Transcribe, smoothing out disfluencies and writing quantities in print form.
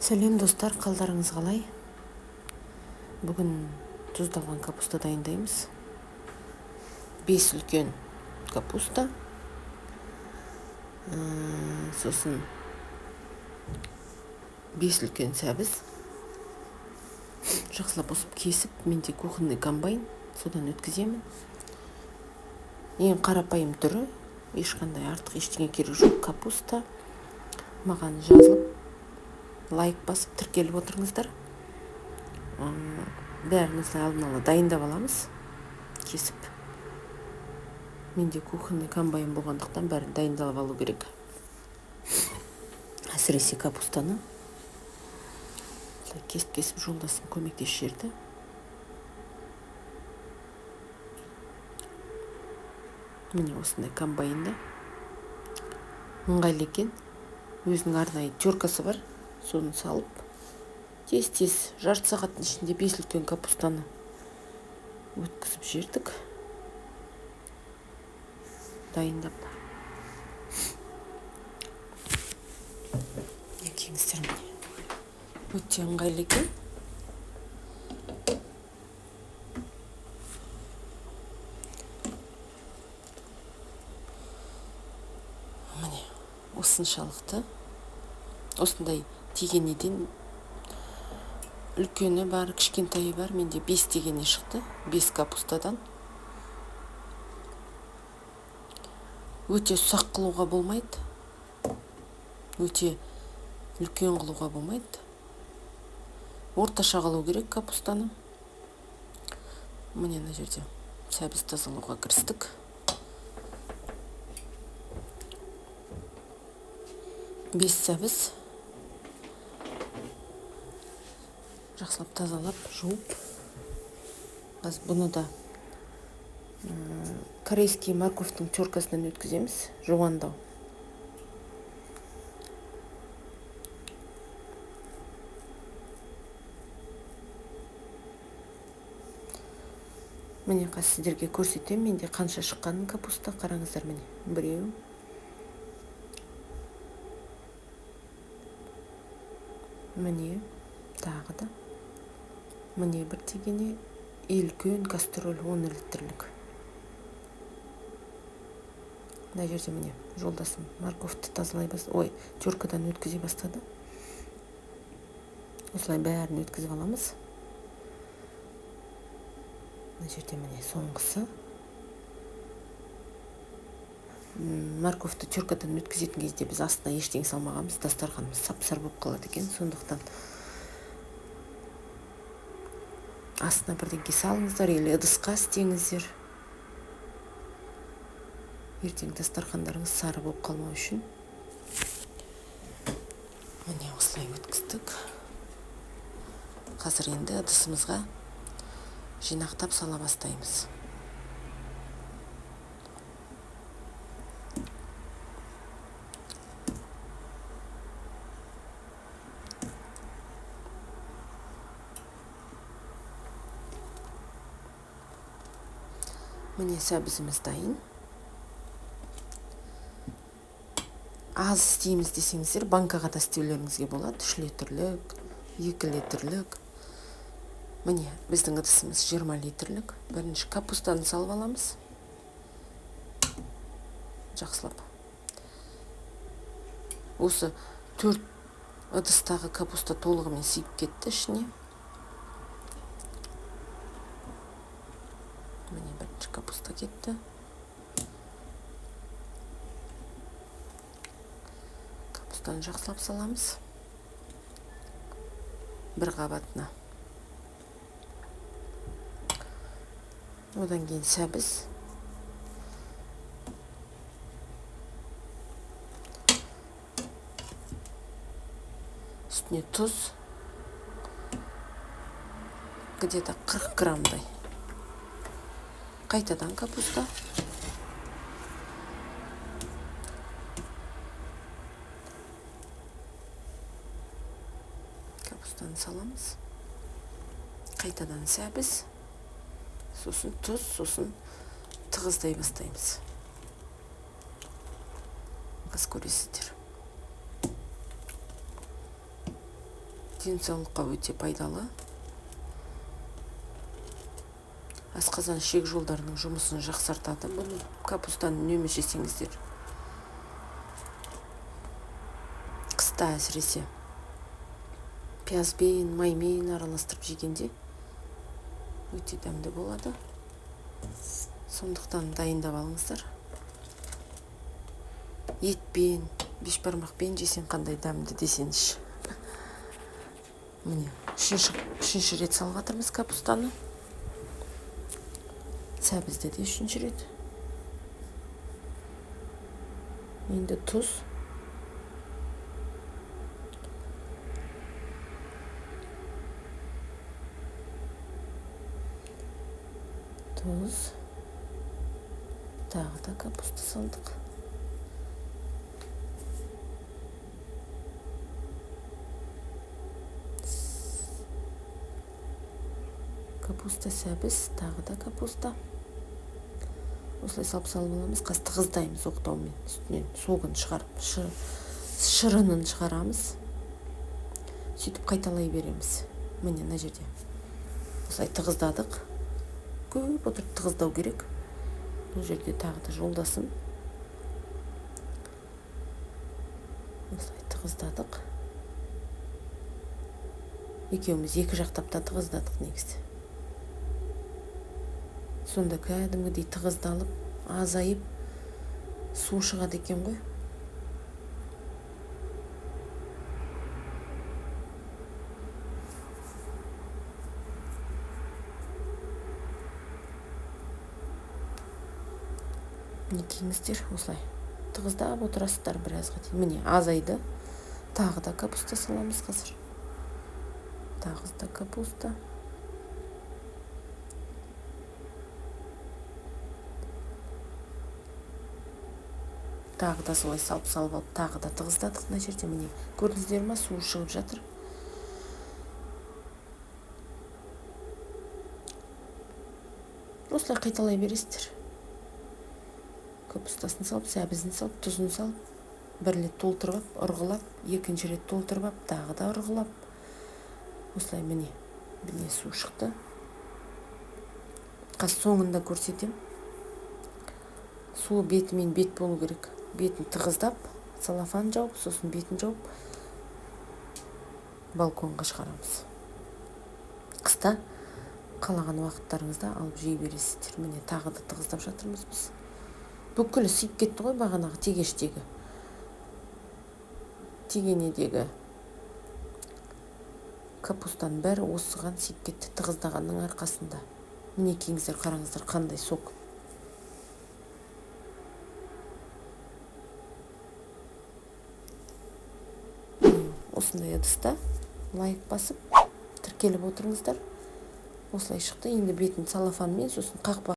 Сәлем достар, қалдарыңыз қалай? Бүгін тұздалған капуста дайындаймыз. 5 үлкен капуста. Сосын 5 үлкен сәбіз. Жақсылап осып кесіп, менде кухонный комбайн, содан өткіземін. Ең қарапайым түрі, ешқандай артық ештеңе керек жоқ. Капуста. Маған жазылып, лайк басып тіркеліп отырыңыздар. Бәрін осылай алдын ала дайындап аламыз, кесіп. Менде кухонный комбайн болғандықтан бәрін дайындалып алу керек. Әсіресе капустаны. Кесіп жолдасым көмектесіп жерді. Міне осындай комбайнда. Ыңғайлы екен. Өзінің арнайы теркасы бар. Соны салып, тез-тез жарты сағаттың ішінде 5 үлкен капустаны өткізіп жердік. Дайындап. Екеңіздер міне. Өте ыңғайлы екен. Міне, осыншалықты. Осындай тегенеден үлкені бар, кішкентайы бар. Менде 5 тегене шықты. 5 капустадан. Өте ұсақ қылуға болмайды. Өте үлкен қылуға болмайды. Орташа қылу керек капустаны. Міне мына жерде сәбіз тазалауға кірістік. Бес сәбіз. Жақсылап тазалап, жуып. Бұны да корейский морковтың теркасынан өткіземіз, жуандау. Міне сіздерге көрсетем, менде қанша шыққанын капуста. Қараңыздар, міне. Біреу. Міне, тағы да. Міне бір тегене, үлкен кастроль 10 литрлік. Мына жерде міне жолдасым морковты тазалай бастады. Ой, теркадан өткізе бастады. Осылай бәрін өткізіп аламыз. Мына жерде міне соңғысы. Морковты теркадан өткізетін кезде біз астына ештеңе салмағанбыз. Дастарханымыз сап-сары болып қалады екен. Сондықтан астына бірдеңке салыңыздар, или ыдысқа істеңіздер. Ертең дастархандарыңыз сары болып қалмау үшін. Міне осылай өткіздік. Қазір енді ыдысымызға жинақтап сала бастаймыз. Міне сәбізіміз дайын. Аз істейміз десеңіздер, банкаға да істеулеріңізге болады. 3 литрлік, 2 литрлік. Міне, біздің ыдысымыз 20 литрлік. Бірінші капустаны салып аламыз. Жақсылап. Осы 4 ыдыстағы капуста толығымен сиіп кетті ішіне. Міне бірінші капуста кетті. Капустаны жақсылап саламыз. Бір қабатына. Одан кейін сәбіз. Үстіне тұз. Где-то 40 граммдай. Қайтадан капуста. Капустаны саламыз. Қайтадан сәбіз. Сосын тұз, сосын тығыздай бастаймыз. Қыз көресіздер. денсаулыққа өте пайдалы. Асқазан ішек жолдарының жұмысын жақсартады. Бұны капустаны үнемі жесеңіздер. Қыста әсіресе пиязбен, маймен араластырып жегенде өте дәмді болады. Сондықтан дайындап алыңыздар. Етпен, бешбармақпен жесең қандай дәмді десеңізші. Міне, үшінші рет салып жатырмыз капустаны. Сәбізді де үшінші рет. Енді тұз. Тағы да капуста салдық. Капуста, сәбіз, тағы да капуста. Осылай салып аламыз. Қазір тығыздаймыз оқтаумен. Үстінен суығын шығарып, шырынын шығарамыз. Сөйтіп қайталай береміз. Міне мына жерде. Осылай тығыздадық. Көп отырып тығыздау керек. Бұл жерде тағы да жолдасым. Осылай тығыздадық. Екеуміз екі жақтап та тығыздадық негізі. Сонда кәдімгідей тығыздалып, азайып, су шығады екен ғой. Не дейміздер, осылай тығыздап отырасыздар біразға дейін. Міне азайды. Тағы да капуста саламыз қазір. Тағы да капуста. Тағы да солай салып алып, тағы да тығыздадық. Мына жерде міне көрдіңіздер ма, су шығып жатыр. Осылай қайталай бересіздер. Капустасын салып, сәбізін салып, тұзын салып, бір рет толтырып, ұрғылап, екінші рет толтырып, тағы да ұрғылап. Осылай міне су шықты. Қазір соңында көрсетем. Су бетімен бет болу керек. Бетін тығыздап, салафан жауып, сосын бетін жауып, балконға шығарамыз. Қыста қалаған уақыттарыңызда алып жей бересіздер. Міне тағы да тығыздап жатырмыз біз. Бүкілі сыйып кетті ғой бағанағы тегештегі. Тегенедегі капустан бәрі осыған сыйып кетті тығыздағанның арқасында. Міне кеңіздер қараңыздар қандай сок. Осындай ыдыста лайк басып тіркеліп отырыңыздар. Осылай шықты. Енді бетін салафанмен, сосын қақпақ